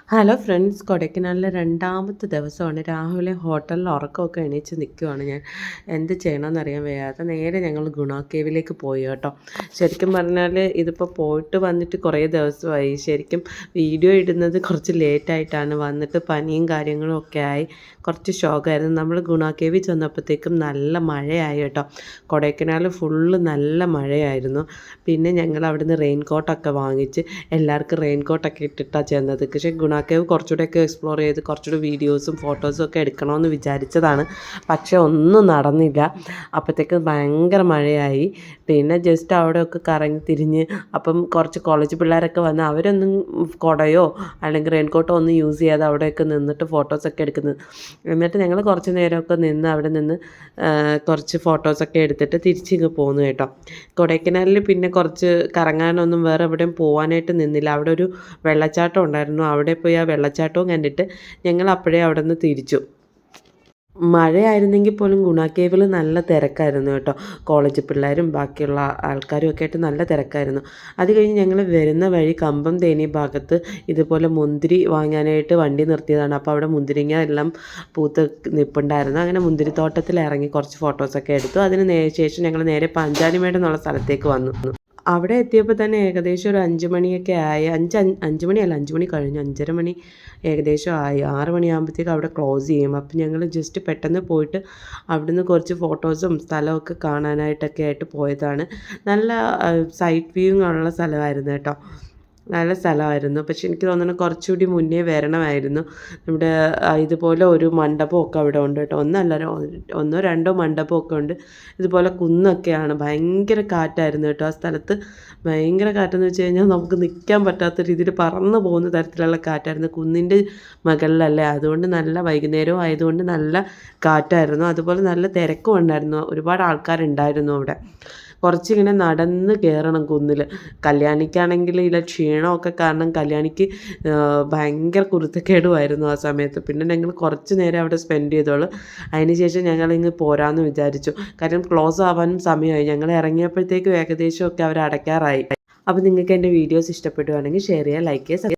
Hello friends, കൊടൈക്കനാലിലെ രണ്ടാമത്തെ ദിവസമാണ്. രാവിലെ ഹോട്ടലിൽ ഉറക്കമൊക്കെ എണീച്ച് നിൽക്കുവാണ് ഞാൻ. എന്ത് ചെയ്യണമെന്നറിയാൻ വയ്യാതെ നേരെ ഞങ്ങൾ ഗുണ കേവിലേക്ക് പോയി കേട്ടോ. ശരിക്കും പറഞ്ഞാൽ ഇതിപ്പോൾ പോയിട്ട് വന്നിട്ട് കുറേ ദിവസമായി. ശരിക്കും വീഡിയോ ഇടുന്നത് കുറച്ച് ലേറ്റായിട്ടാണ്. വന്നിട്ട് പനിയും കാര്യങ്ങളും ഒക്കെ ആയി കുറച്ച് ഷോക്കായിരുന്നു. നമ്മൾ ഗുണ കേവിൽ ചെന്നപ്പോഴത്തേക്കും നല്ല മഴയായി കേട്ടോ. കൊടൈക്കനാൽ ഫുള്ള് നല്ല മഴയായിരുന്നു. പിന്നെ ഞങ്ങൾ അവിടുന്ന് റെയിൻ കോട്ടൊക്കെ വാങ്ങിച്ച് എല്ലാവർക്കും റെയിൻ കോട്ടൊക്കെ ഇട്ടിട്ടാണ് ചെന്നത്. പക്ഷേ ഗുണ കേവ് കുറച്ചുകൂടെയൊക്കെ എക്സ്പ്ലോർ ചെയ്ത് കുറച്ചുകൂടി വീഡിയോസും ഫോട്ടോസും ഒക്കെ എടുക്കണമെന്ന് വിചാരിച്ചതാണ്. പക്ഷേ ഒന്നും നടന്നില്ല. അപ്പോഴത്തേക്ക് ഭയങ്കര മഴയായി. പിന്നെ ജസ്റ്റ് അവിടെയൊക്കെ കറങ്ങി തിരിഞ്ഞ് അപ്പം കുറച്ച് കോളേജ് പിള്ളേരൊക്കെ വന്ന് അവരൊന്നും കുടയോ അല്ലെങ്കിൽ റെയിൻ കോട്ടോ ഒന്നും യൂസ് ചെയ്യാതെ അവിടെയൊക്കെ നിന്നിട്ട് ഫോട്ടോസൊക്കെ എടുക്കുന്നത്. എന്നിട്ട് ഞങ്ങൾ കുറച്ച് നേരമൊക്കെ നിന്ന് അവിടെ നിന്ന് കുറച്ച് ഫോട്ടോസൊക്കെ എടുത്തിട്ട് തിരിച്ചിങ്ങ് പോന്നു കേട്ടോ. കൊടൈക്കനാലിൽ പിന്നെ കുറച്ച് കറങ്ങാനൊന്നും വേറെ എവിടെയും പോകാനായിട്ട് നിന്നില്ല. അവിടെ ഒരു വെള്ളച്ചാട്ടം ഉണ്ടായിരുന്നു. അവിടെ പോയി ആ വെള്ളച്ചാട്ടവും കണ്ടിട്ട് ഞങ്ങൾ അപ്പോഴേ അവിടെ നിന്ന് തിരിച്ചു. മഴയായിരുന്നെങ്കിൽ പോലും ഗുണ കേവിൽ നല്ല തിരക്കായിരുന്നു കേട്ടോ. കോളേജ് പിള്ളേരും ബാക്കിയുള്ള ആൾക്കാരും ഒക്കെ ആയിട്ട് നല്ല തിരക്കായിരുന്നു. അത് കഴിഞ്ഞ് ഞങ്ങൾ വരുന്ന വഴി കമ്പം തേനി ഭാഗത്ത് ഇതുപോലെ മുന്തിരി വാങ്ങാനായിട്ട് വണ്ടി നിർത്തിയതാണ്. അപ്പോൾ അവിടെ മുന്തിരിങ്ങ എല്ലാം പൂത്ത് നിൽപ്പുണ്ടായിരുന്നു. അങ്ങനെ മുന്തിരിത്തോട്ടത്തിൽ ഇറങ്ങി കുറച്ച് ഫോട്ടോസൊക്കെ എടുത്തു. അതിന് ശേഷം ഞങ്ങൾ നേരെ പാഞ്ചാലിമേട് എന്നുള്ള സ്ഥലത്തേക്ക് വന്നു. അവിടെ എത്തിയപ്പോൾ തന്നെ ഏകദേശം ഒരു 5 മണിയൊക്കെ ആയി. 5 മണിയല്ല, 5 മണി കഴിഞ്ഞു. 5:30 മണി ഏകദേശം ആയി. 6 മണിയാകുമ്പോഴത്തേക്ക് അവിടെ ക്ലോസ് ചെയ്യും. അപ്പം ഞങ്ങൾ ജസ്റ്റ് പെട്ടെന്ന് പോയിട്ട് അവിടുന്ന് കുറച്ച് ഫോട്ടോസും സ്ഥലമൊക്കെ കാണാനായിട്ടൊക്കെ ആയിട്ട് പോയതാണ്. നല്ല സൈറ്റ് വ്യൂയിങ് ഉള്ള സ്ഥലമായിരുന്നു കേട്ടോ. നല്ല സ്ഥലമായിരുന്നു. പക്ഷെ എനിക്ക് തോന്നുന്നു കുറച്ചുകൂടി മുന്നേ വരണമായിരുന്നു. നമ്മുടെ ഇതുപോലെ ഒരു മണ്ഡപമൊക്കെ അവിടെ ഉണ്ട് കേട്ടോ. ഒന്നോ രണ്ടോ മണ്ഡപമൊക്കെ ഉണ്ട്. ഇതുപോലെ കുന്നൊക്കെയാണ്. ഭയങ്കര കാറ്റായിരുന്നു കേട്ടോ ആ സ്ഥലത്ത്. ഭയങ്കര കാറ്റെന്ന് വെച്ച് കഴിഞ്ഞാൽ നമുക്ക് നിൽക്കാൻ പറ്റാത്ത രീതിയിൽ പറന്ന് പോകുന്ന തരത്തിലുള്ള കാറ്റായിരുന്നു. കുന്നിൻ്റെ മുകളിലല്ലേ, അതുകൊണ്ട് നല്ല വൈകുന്നേരവും ആയതുകൊണ്ട് നല്ല കാറ്റായിരുന്നു. അതുപോലെ നല്ല തിരക്കും ഉണ്ടായിരുന്നു. ഒരുപാട് ആൾക്കാരുണ്ടായിരുന്നു അവിടെ. കുറച്ചിങ്ങനെ നടന്ന് കയറണം കുന്നിൽ. കല്യാണിക്കാണെങ്കിൽ ഇതിലെ ക്ഷീണമൊക്കെ കാരണം കല്യാണിക്ക് ഭയങ്കര കുരുത്തക്കേടുമായിരുന്നു ആ സമയത്ത്. പിന്നെ ഞങ്ങൾ കുറച്ച് നേരം അവിടെ സ്പെൻഡ് ചെയ്തോളൂ. അതിന് ശേഷം ഞങ്ങളിങ്ങ് പോരാമെന്ന് വിചാരിച്ചു. കാരണം ക്ലോസ് ആവാനും സമയമായി. ഞങ്ങൾ ഇറങ്ങിയപ്പോഴത്തേക്കും ഏകദേശമൊക്കെ അവർ അടയ്ക്കാറായി. അപ്പോൾ നിങ്ങൾക്ക് എൻ്റെ വീഡിയോസ് ഇഷ്ടപ്പെടുകയാണെങ്കിൽ ഷെയർ ചെയ്യുക, ലൈക്ക് ചെയ്യുക.